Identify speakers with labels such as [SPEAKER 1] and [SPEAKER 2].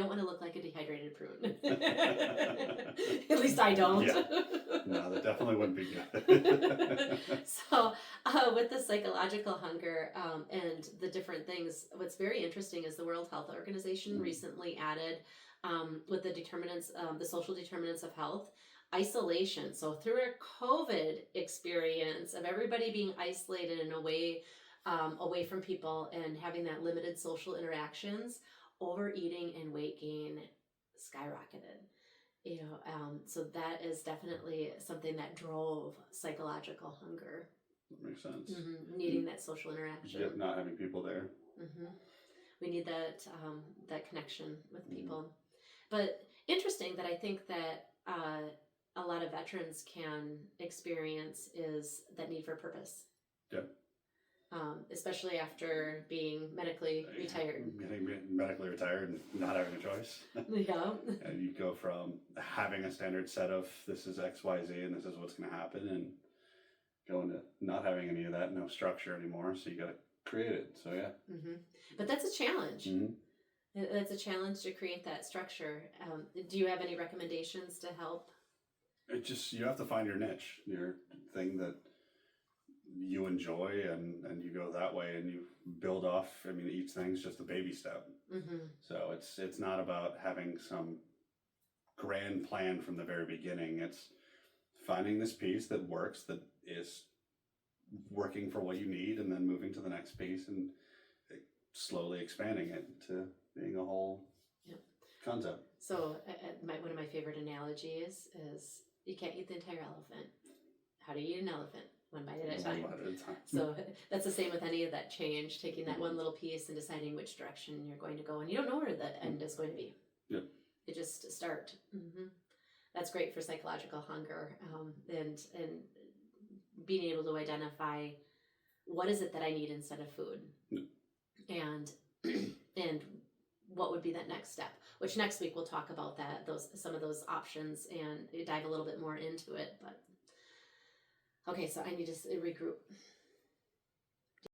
[SPEAKER 1] don't want to look like a dehydrated prune. At least I don't.
[SPEAKER 2] Yeah. No, that definitely wouldn't be good.
[SPEAKER 1] So, with the psychological hunger and the different things, what's very interesting is the World Health Organization recently added with the determinants, the social determinants of health, isolation. So through a COVID experience of everybody being isolated and away from people and having that limited social interactions, overeating and weight gain skyrocketed. So that is definitely something that drove psychological hunger.
[SPEAKER 2] That makes sense.
[SPEAKER 1] Needing that social interaction.
[SPEAKER 2] Yep, not having people there.
[SPEAKER 1] We need that connection with people. But interesting that I think that a lot of veterans can experience is that need for purpose.
[SPEAKER 2] Yep.
[SPEAKER 1] Especially after being medically retired.
[SPEAKER 2] Getting medically retired and not having a choice.
[SPEAKER 1] Yeah.
[SPEAKER 2] And you go from having a standard set of this is X, Y, Z, and this is what's going to happen, and going to not having any of that, no structure anymore. So you got to create it. So yeah.
[SPEAKER 1] But that's a challenge. That's a challenge to create that structure. Do you have any recommendations to help?
[SPEAKER 2] You have to find your niche, your thing that you enjoy, and you go that way, and you build off. I mean, each thing's just a baby step. So it's not about having some grand plan from the very beginning. It's finding this piece that works, that is working for what you need, and then moving to the next piece and slowly expanding it to being a whole concept.
[SPEAKER 1] So one of my favorite analogies is you can't eat the entire elephant. How do you eat an elephant? One bite at a time. So that's the same with any of that change, taking that one little piece and deciding which direction you're going to go. And you don't know where the end is going to be.
[SPEAKER 2] Yep.
[SPEAKER 1] You just start. That's great for psychological hunger and being able to identify what is it that I need instead of food. And what would be that next step, which next week we'll talk about some of those options and dive a little bit more into it. But okay, so I need to regroup.